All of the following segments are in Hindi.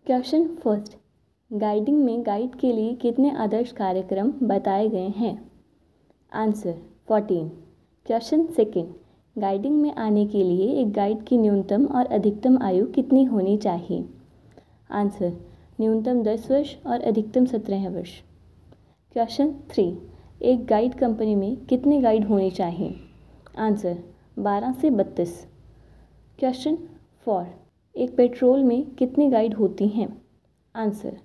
क्वेश्चन फर्स्ट, गाइडिंग में गाइड के लिए कितने आदर्श कार्यक्रम बताए गए हैं? आंसर 14। क्वेश्चन सेकेंड, गाइडिंग में आने के लिए एक गाइड की न्यूनतम और अधिकतम आयु कितनी होनी चाहिए? आंसर न्यूनतम 10 वर्ष और अधिकतम 17 वर्ष। क्वेश्चन 3, एक गाइड कंपनी में कितने गाइड होने चाहिए? आंसर 12 से 32। क्वेश्चन 4, एक पेट्रोल में कितनी गाइड होती हैं? आंसर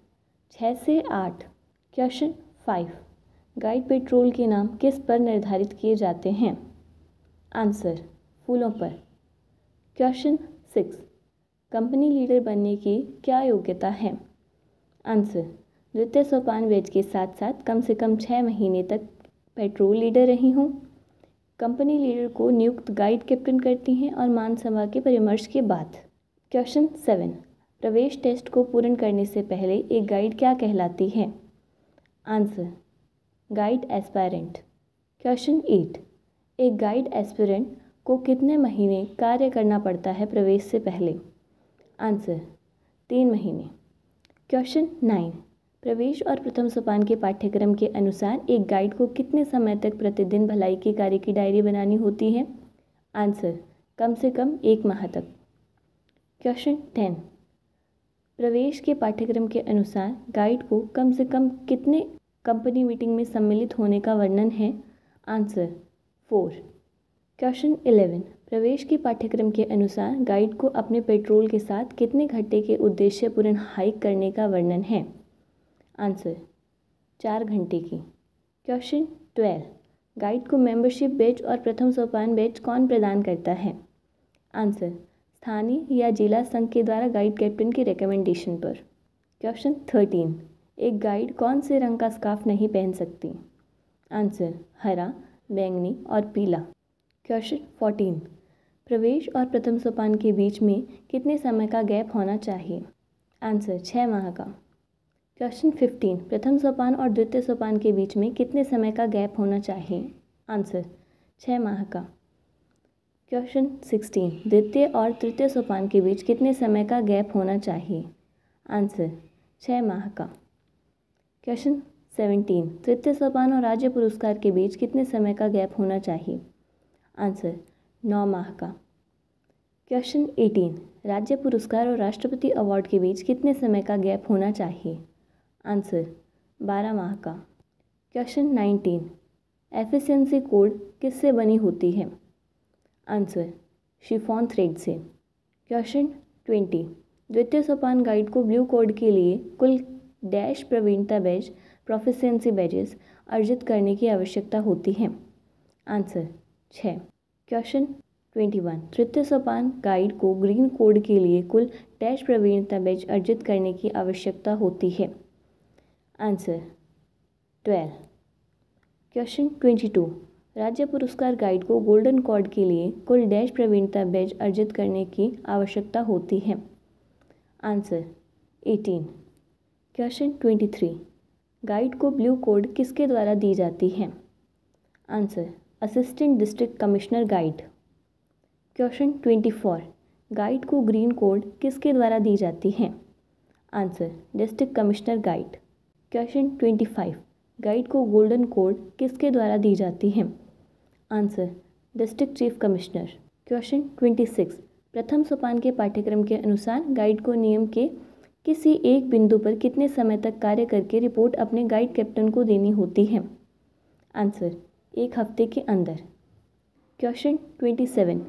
6 से 8। क्वेश्चन 5, गाइड पेट्रोल के नाम किस पर निर्धारित किए जाते हैं? आंसर फूलों पर। क्वेश्चन 6, कंपनी लीडर बनने की क्या योग्यता है? आंसर द्वितीय सोपान बैच के साथ साथ कम से कम 6 महीने तक पेट्रोल लीडर रही हूँ। कंपनी लीडर को नियुक्त गाइड कैप्टन करती हैं और मान सभा के परामर्श के बाद। क्वेश्चन 7, प्रवेश टेस्ट को पूर्ण करने से पहले एक गाइड क्या कहलाती है? Answer guide aspirant. क्वेश्चन 8, एक गाइड एस्पिरेंट को कितने महीने कार्य करना पड़ता है प्रवेश से पहले? आंसर 3 महीने। क्वेश्चन 9, प्रवेश और प्रथम सोपान के पाठ्यक्रम के अनुसार एक गाइड को कितने समय तक प्रतिदिन भलाई के कार्य की डायरी बनानी होती है? आंसर कम से कम 1 माह तक। क्वेश्चन 10, प्रवेश के पाठ्यक्रम के अनुसार गाइड को कम से कम कितने कंपनी मीटिंग में सम्मिलित होने का वर्णन है? आंसर 4। क्वेश्चन 11, प्रवेश के पाठ्यक्रम के अनुसार गाइड को अपने पेट्रोल के साथ कितने घंटे के उद्देश्यपूर्ण हाइक करने का वर्णन है? आंसर 4 घंटे की। क्वेश्चन 12, गाइड को मेंबरशिप बैच और प्रथम सोपान बैच कौन प्रदान करता है? आंसर स्थानीय या जिला संघ के द्वारा गाइड कैप्टन की रिकमेंडेशन पर। क्वेश्चन 13, एक गाइड कौन से रंग का स्कार्फ नहीं पहन सकती? आंसर हरा, बैंगनी और पीला। क्वेश्चन 14, प्रवेश और प्रथम सोपान के बीच में कितने समय का गैप होना चाहिए? आंसर 6 माह का। क्वेश्चन 15, प्रथम सोपान और द्वितीय सोपान के बीच में कितने समय का गैप होना चाहिए? आंसर 6 माह का। क्वेश्चन 16, द्वितीय और तृतीय सोपान के बीच कितने समय का गैप होना चाहिए? आंसर 6 माह का। क्वेश्चन 17, तृतीय सोपान और राज्य पुरस्कार के बीच कितने समय का गैप होना चाहिए? आंसर 9 माह का। क्वेश्चन 18, राज्य पुरस्कार और राष्ट्रपति अवार्ड के बीच कितने समय का गैप होना चाहिए? आंसर 12 माह का। क्वेश्चन 19, एफिशिएंसी कोड किससे बनी होती है? आंसर शिफॉन थ्रेड से। क्वेश्चन 20, द्वितीय सोपान गाइड को ब्लू कोड के लिए कुल डैश प्रवीणता बैच प्रोफिशिएंसी बैजेस अर्जित करने की आवश्यकता होती है? आंसर 6। क्वेश्चन 21, तृतीय सोपान गाइड को ग्रीन कोड के लिए कुल डैश प्रवीणता बैच अर्जित करने की आवश्यकता होती है? आंसर 12। क्वेश्चन 22, राज्य पुरस्कार गाइड को गोल्डन कॉर्ड के लिए कुल डैश प्रवीणता बैच अर्जित करने की आवश्यकता होती है? आंसर 18। क्वेश्चन 23, गाइड को ब्लू कोड किसके द्वारा दी जाती है? Answer assistant district commissioner guide. Question 24, guide को ग्रीन कोड किसके द्वारा दी जाती है? Answer district commissioner guide. Question 25, guide को गोल्डन कोड किसके द्वारा दी जाती है? Answer district chief commissioner. Question 26, प्रथम सोपान के पाठ्यक्रम के अनुसार गाइड को नियम के किसी एक बिंदु पर कितने समय तक कार्य करके रिपोर्ट अपने गाइड कैप्टन को देनी होती है? आंसर 1 हफ्ते के अंदर। क्वेश्चन 27,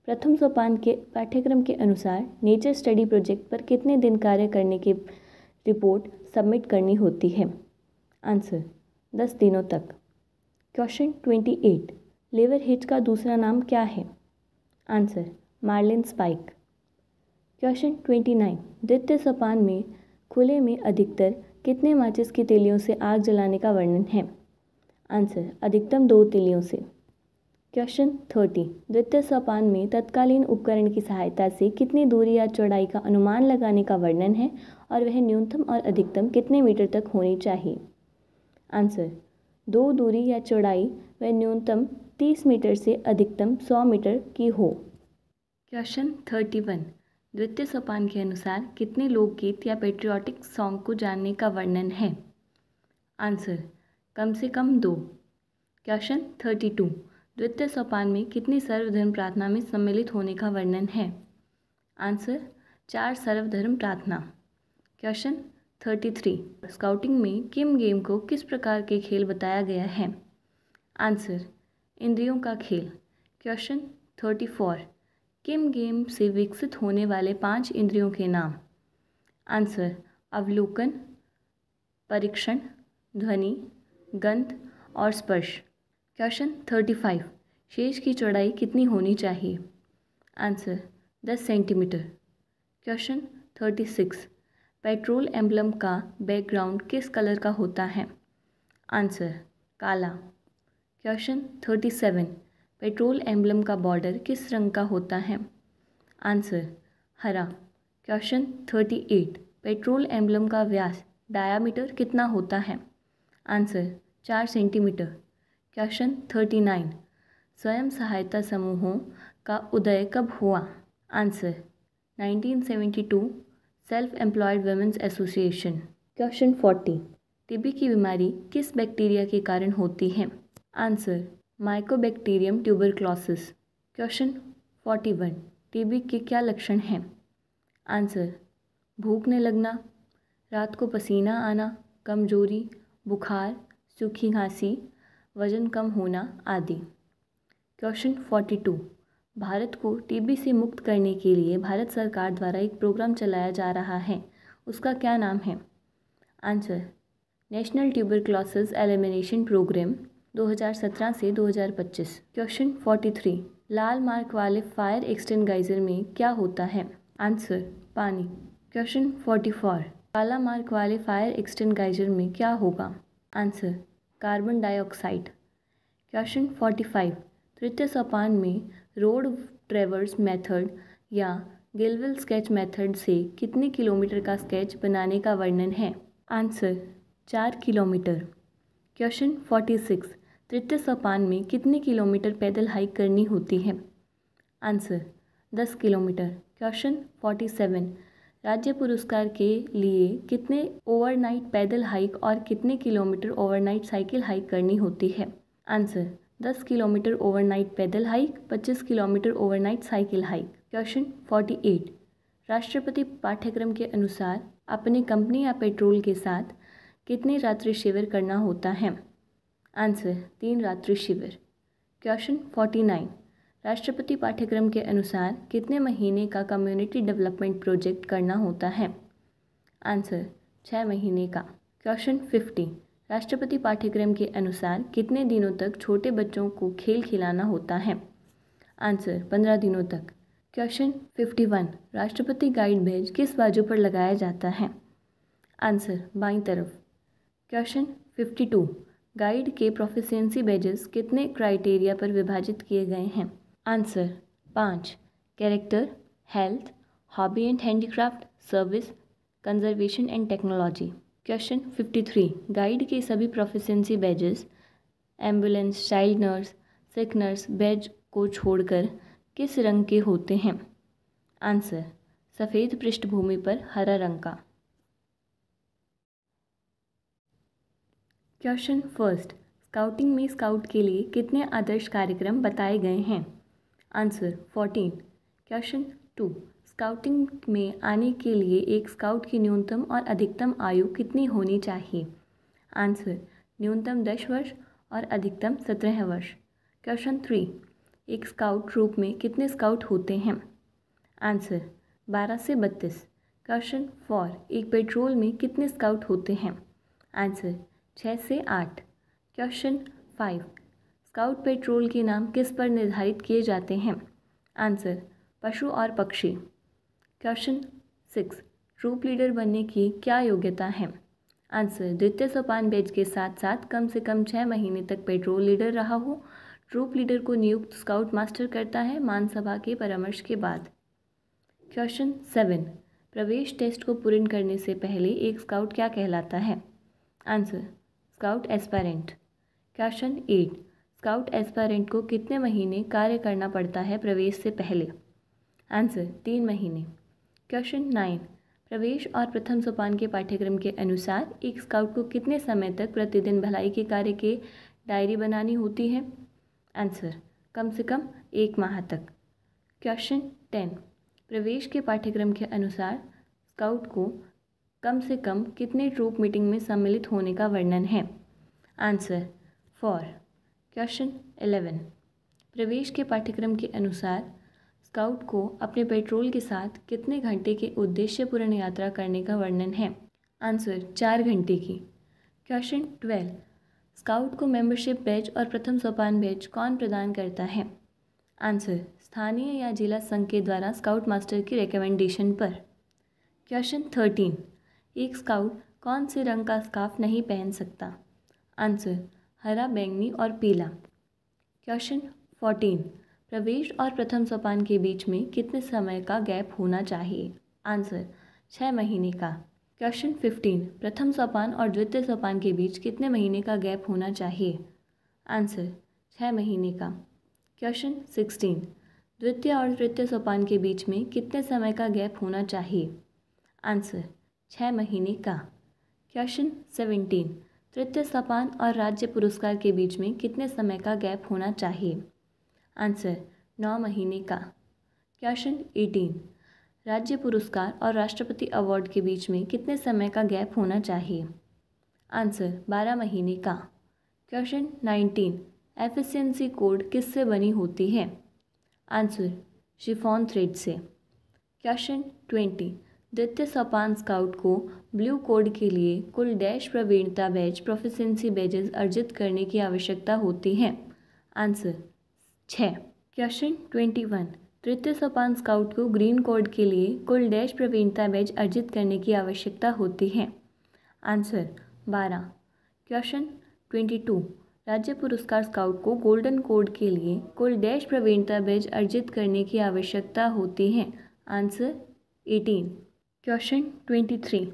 प्रथम सोपान के पाठ्यक्रम के अनुसार नेचर स्टडी प्रोजेक्ट पर कितने दिन कार्य करने की रिपोर्ट सबमिट करनी होती है? आंसर 10 दिनों तक। क्वेश्चन 28, लेवर हिच का दूसरा नाम क्या है? Answer Marlin spike. क्वेश्चन 29, द्वितीय सोपान में खुले में अधिकतर कितने माचिस की तीलियों से आग जलाने का वर्णन है? आंसर अधिकतम 2 तीलियों से। क्वेश्चन 30, द्वितीय सोपान में तत्कालीन उपकरण की सहायता से कितनी दूरी या चौड़ाई का अनुमान लगाने का वर्णन है और वह न्यूनतम और अधिकतम कितने मीटर तक होनी चाहिए? आंसर 2 दूरी या चौड़ाई व न्यूनतम 30 मीटर से अधिकतम 100 मीटर की हो। क्वेश्चन 31, द्वितीय सोपान के अनुसार कितने लोकगीत या पेट्रियाटिक सॉन्ग को जानने का वर्णन है? आंसर कम से कम 2। क्वेश्चन 32 द्वितीय सोपान में कितनी सर्वधर्म प्रार्थना में सम्मिलित होने का वर्णन है? आंसर 4 सर्वधर्म प्रार्थना। क्वेश्चन 33 स्काउटिंग में किम गेम को किस प्रकार के खेल बताया गया है? आंसर इंद्रियों का खेल। क्वेश्चन 34 किम गेम से विकसित होने वाले 5 इंद्रियों के नाम? आंसर अवलोकन, परीक्षण, ध्वनि, गंध और स्पर्श। क्वेश्चन 35 शेष की चौड़ाई कितनी होनी चाहिए? Answer 10 centimetre. Question 36 petrol emblem का बैकग्राउंड किस कलर का होता है? आंसर काला। क्वेश्चन 37 पेट्रोल एम्बलम का बॉर्डर किस रंग का होता है? आंसर हरा। क्वेश्चन 38 पेट्रोल एम्बलम का व्यास डायामीटर कितना होता है? Answer 4 centimetre. क्वेश्चन 39 स्वयं सहायता समूहों का उदय कब हुआ? Answer 1972 self employed women's association. Question 40 TB की बीमारी किस बैक्टीरिया के कारण होती है? Answer mycobacterium tuberculosis. Question 41 TB के क्या लक्षण हैं? आंसर भूखने लगना, रात को पसीना आना, कमजोरी, बुखार, सूखी खांसी, वजन कम होना आदि। क्वेश्चन 42 भारत को टीबी से मुक्त करने के लिए भारत सरकार द्वारा एक प्रोग्राम चलाया जा रहा है, उसका क्या नाम है? Answer national tuberculosis elimination programme 2017 से 2025। क्वेश्चन 43 लाल मार्क वाले फायर एक्सटिंग्विशर में क्या होता है? आंसर पानी। क्वेश्चन 44 काला मार्क वाले फायर एक्सटिंग्विशर में क्या होगा? Answer carbon dioxide. क्वेश्चन 45 तृतीय सोपान में रोड ट्रेवर्स मेथड या गिलविल स्केच मेथड से कितने किलोमीटर का स्केच बनाने का वर्णन है? Answer 4 kilometre. क्वेश्चन 46 तृतीय सोपान में कितने किलोमीटर पैदल हाइक करनी होती है? Answer 10 kilometre. क्वेश्चन 47 राज्य पुरस्कार के लिए कितने ओवरनाइट पैदल हाइक और कितने किलोमीटर ओवरनाइट साइकिल हाइक करनी होती है? आंसर 10 किलोमीटर ओवरनाइट पैदल hike, 25 kilometre overnight cycle hike. Question 48 राष्ट्रपति पाठ्यक्रम के अनुसार अपनी कंपनी या पेट्रोल के साथ कितने रात्रि शिविर करना होता है? आंसर 3 रात्रि शिविर। क्वेश्चन 49 राष्ट्रपति पाठ्यक्रम के अनुसार कितने महीने का कम्युनिटी डेवलपमेंट प्रोजेक्ट करना होता है? आंसर 6 महीने का। क्वेश्चन 50 राष्ट्रपति पाठ्यक्रम के अनुसार कितने दिनों तक छोटे बच्चों को खेल खिलाना होता है? आंसर 15 दिनों तक। क्वेश्चन 51 राष्ट्रपति गाइड बैज किस बाजू पर लगाया जाता है? आंसर बाईं तरफ। क्वेश्चन 52 गाइड के प्रोफिशिएंसी बैजेस कितने क्राइटेरिया पर विभाजित किए गए हैं? Answer 5 character, health, hobby and handicraft, service, conservation and technology. Question 53 guide के सभी proficiency badges ambulance, child nurse, sick nurse badge को छोड़कर किस रंग के होते हैं? आंसर सफ़ेद पृष्ठभूमि पर हरा रंग का। क्वेश्चन फर्स्ट स्काउटिंग में स्काउट के लिए कितने आदर्श कार्यक्रम बताए गए हैं? आंसर 14। क्वेश्चन 2 स्काउटिंग में आने के लिए एक स्काउट की न्यूनतम और अधिकतम आयु कितनी होनी चाहिए? आंसर न्यूनतम 10 वर्ष और अधिकतम 17 वर्ष। क्वेश्चन 3 एक स्काउट ट्रूप में कितने स्काउट होते हैं? आंसर 12 से 32। क्वेश्चन 4 एक पेट्रोल में कितने स्काउट होते हैं? आंसर 6 से 8। क्वेश्चन 5 स्काउट पेट्रोल के नाम किस पर निर्धारित किए जाते हैं? आंसर पशु और पक्षी। क्वेश्चन 6 ट्रूप लीडर बनने की क्या योग्यता है? आंसर द्वितीय सोपान बैच के साथ साथ कम से कम 6 महीने तक पेट्रोल लीडर रहा हो। ट्रूप लीडर को नियुक्त स्काउट मास्टर करता है महासभा के परामर्श के बाद। क्वेश्चन 7 प्रवेश टेस्ट को पूर्ण करने से पहले एक स्काउट क्या कहलाता है? Answer scout aspirant. Question 8 scout aspirant को कितने महीने कार्य करना पड़ता है प्रवेश से पहले? आंसर 3 महीने। क्वेश्चन 9, प्रवेश और प्रथम सोपान के पाठ्यक्रम के अनुसार एक स्काउट को कितने समय तक प्रतिदिन भलाई के कार्य के डायरी बनानी होती है? आंसर, कम से कम 1 माह तक। क्वेश्चन 10, प्रवेश के पाठ्यक्रम के अनुसार स्काउट को कम से कम कितने ट्रूप मीटिंग में सम्मिलित होने का वर्णन है? आंसर, 4। क्वेश्चन 11, प्रवेश के पाठ्यक्रम के अनुसार स्काउट को अपने पेट्रोल के साथ कितने घंटे के उद्देश्यपूर्ण यात्रा करने का वर्णन है? आंसर, 4 घंटे की। क्वेश्चन 12, स्काउट को मेंबरशिप बैज और प्रथम सोपान बैज कौन प्रदान करता है? आंसर, स्थानीय या जिला संघ के द्वारा स्काउट मास्टर की रिकमेंडेशन पर। क्वेश्चन 13, एक स्काउट कौन से रंग का स्कार्फ नहीं पहन सकता? आंसर, हरा, बैंगनी और पीला। क्वेश्चन 14, प्रवेश और प्रथम सोपान के बीच में कितने समय का गैप होना चाहिए? आंसर, 6 महीने का। क्वेश्चन 15, प्रथम सोपान और द्वितीय सोपान के बीच कितने महीने का गैप होना चाहिए? आंसर, 6 महीने का। क्वेश्चन 16, द्वितीय और तृतीय सोपान के बीच में कितने समय का गैप होना चाहिए? आंसर, 6 महीने का। क्वेश्चन 17, तृतीय सोपान और राज्य पुरस्कार के बीच में कितने समय का गैप होना चाहिए? आंसर, 9 महीने का। क्वेश्चन 18, राज्य पुरस्कार और राष्ट्रपति अवार्ड के बीच में कितने समय का गैप होना चाहिए? आंसर, 12 महीने का। क्वेश्चन 19, एफिशिएंसी कोड किससे बनी होती है? आंसर, शिफॉन थ्रेड से। क्वेश्चन 20, द्वितीय सोपान स्काउट को ब्लू कोड के लिए कुल डैश प्रवीणता बैज प्रोफिशिएंसी बैजेस अर्जित करने की आवश्यकता होती है? आंसर, 6। क्वेश्चन 21, तृतीय सोपान स्काउट को ग्रीन कोड के लिए कुल डैश प्रवीणता बैज अर्जित करने की आवश्यकता होती है? आंसर, 12। क्वेश्चन 22, राज्य पुरस्कार स्काउट को गोल्डन कोड के लिए कुल डैश प्रवीणता बैज अर्जित करने की आवश्यकता होती है? आंसर, 18। क्वेश्चन 23,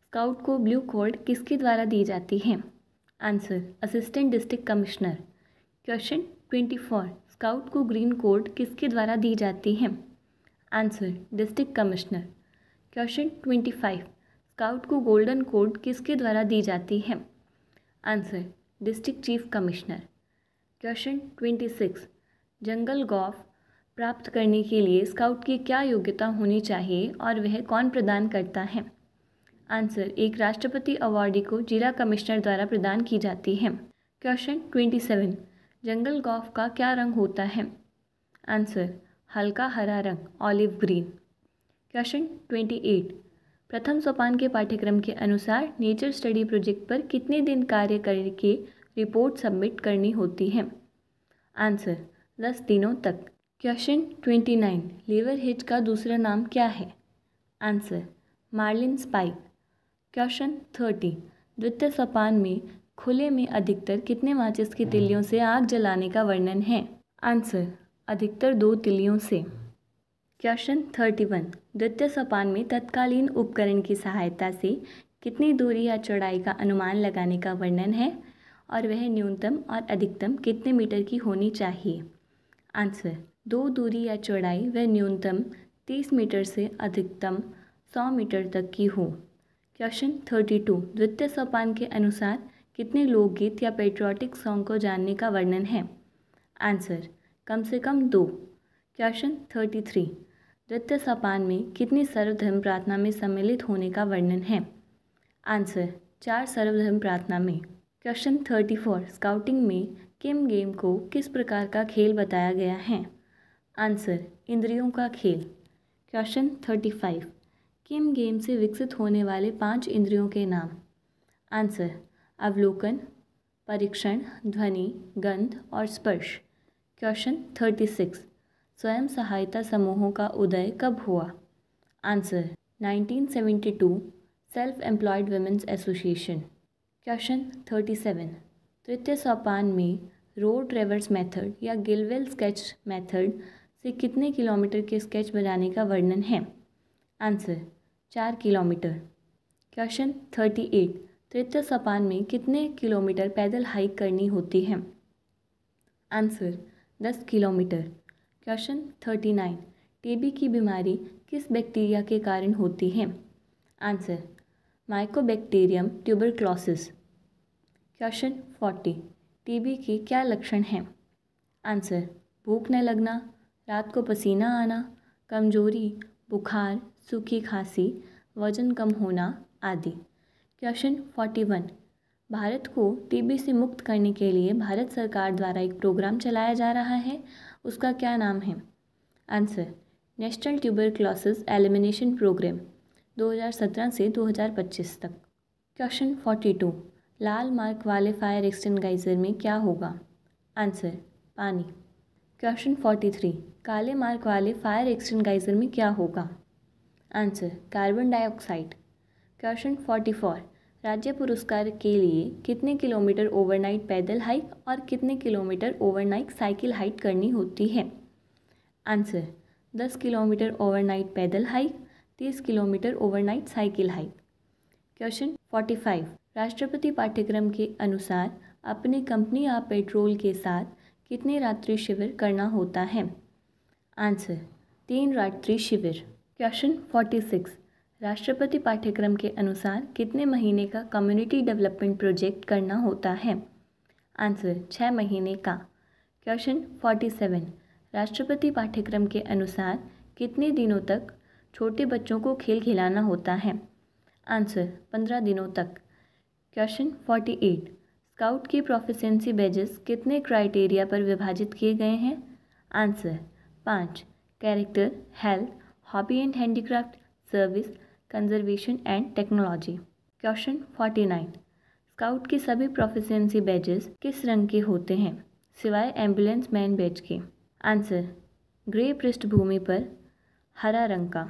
स्काउट को ब्लू कोड किसके द्वारा दी जाती है? Answer, assistant district commissioner. Question 24, scout को ग्रीन कोड किसके द्वारा दी जाती है? Answer, district commissioner. Question 25, scout को गोल्डन कोड किसके द्वारा दी जाती है? Answer, district chief commissioner. Question 26, जंगल गॉफ प्राप्त करने के लिए स्काउट की क्या योग्यता होनी चाहिए और वह कौन प्रदान करता है? आंसर, एक राष्ट्रपति अवार्डी को जिला कमिश्नर द्वारा प्रदान की जाती है। क्वेश्चन 27, जंगल गॉफ का क्या रंग होता है? आंसर, हल्का हरा रंग, ऑलिव ग्रीन। क्वेश्चन 28, प्रथम सोपान के पाठ्यक्रम के अनुसार नेचर स्टडी प्रोजेक्ट पर कितने दिन कार्य करके रिपोर्ट सबमिट करनी होती है? आंसर, 10 दिनों तक। क्वेश्चन 29, लीवर हिच का दूसरा नाम क्या है? Answer, Marlin spike. क्वेश्चन 30, द्वितीय सोपान में खुले में अधिकतर कितने माचिस की तिल्लियों से आग जलाने का वर्णन है? आंसर, अधिकतर 2 तिल्लियों से। क्वेश्चन 31, द्वितीय सोपान में तत्कालीन उपकरण की सहायता से कितनी दूरी या चौड़ाई का अनुमान लगाने का वर्णन है और वह न्यूनतम और अधिकतम कितने मीटर की होनी चाहिए? आंसर, 2 दूरी या चौड़ाई व न्यूनतम 30 मीटर से अधिकतम 100 मीटर तक की हो। क्वेश्चन 32, द्वितीय सोपान के अनुसार कितने लोकगीत या पेट्रियाटिक सॉन्ग को जानने का वर्णन है? आंसर, कम से कम 2। क्वेश्चन 33, द्वितीय सोपान में कितनी सर्वधर्म प्रार्थना में सम्मिलित होने का वर्णन है? आंसर, 4 सर्वधर्म प्रार्थना में। क्वेश्चन 34, स्काउटिंग में किम गेम को किस प्रकार का खेल बताया गया है? आंसर, इंद्रियों का खेल। क्वेश्चन 35, किम गेम से विकसित होने वाले 5 इंद्रियों के नाम? आंसर, अवलोकन, परीक्षण, ध्वनि, गंध और स्पर्श। क्वेश्चन 36, स्वयं सहायता समूहों का उदय कब हुआ? Answer, 1972, self employed women's association. Question 37, तृतीय सोपान में रोड ट्रेवर्स मेथड या गिलवेल स्केच मेथड से कितने किलोमीटर के स्केच बनाने का वर्णन है? Answer, 4 kilometre. क्वेश्चन 38, तृतीय सोपान में कितने किलोमीटर पैदल हाइक करनी होती है? Answer, 10 kilometre. क्वेश्चन 39, टीबी की बीमारी किस बैक्टीरिया के कारण होती है? Answer, mycobacterium tuberculosis. Question 40, TB के क्या लक्षण हैं? आंसर, भूख न लगना, रात को पसीना आना, कमजोरी, बुखार, सूखी खांसी, वजन कम होना आदि। क्वेश्चन 41, भारत को टीबी से मुक्त करने के लिए भारत सरकार द्वारा एक प्रोग्राम चलाया जा रहा है, उसका क्या नाम है? Answer, national tuberculosis elimination programme 2017 से 2025 तक। क्वेश्चन 42, लाल मार्क वाले फायर एक्सटिंग्विशर में क्या होगा? आंसर, पानी। क्वेश्चन 43, काले मार्क वाले फायर एक्सटिंग्विशर में क्या होगा? Answer, carbon dioxide. क्वेश्चन 44, राज्य पुरस्कार के लिए कितने किलोमीटर ओवरनाइट पैदल हाइक और कितने किलोमीटर ओवरनाइट साइकिल हाइक करनी होती है? आंसर, 10 किलोमीटर ओवरनाइट पैदल hike, 30 kilometre overnight cycle hike. Question 45, राष्ट्रपति पाठ्यक्रम के अनुसार अपनी कंपनी या पेट्रोल के साथ कितने रात्रि शिविर करना होता है? आंसर, 3 रात्रि शिविर। क्वेश्चन 46, राष्ट्रपति पाठ्यक्रम के अनुसार कितने महीने का कम्युनिटी डेवलपमेंट प्रोजेक्ट करना होता है? आंसर, 6 महीने का। क्वेश्चन 47, राष्ट्रपति पाठ्यक्रम के अनुसार कितने दिनों तक छोटे बच्चों को खेल खिलाना होता है? आंसर, 15 दिनों तक। क्वेश्चन 48, स्काउट की प्रोफिशिएंसी बैजेस कितने क्राइटेरिया पर विभाजित किए गए हैं? Answer, 5, character, health, hobby and handicraft, service, conservation and technology. Question 49, scout के सभी प्रोफिशिएंसी बैजेस किस रंग के होते हैं सिवाय एम्बुलेंस मैन बैज के? आंसर, ग्रे पृष्ठभूमि पर हरा रंग का।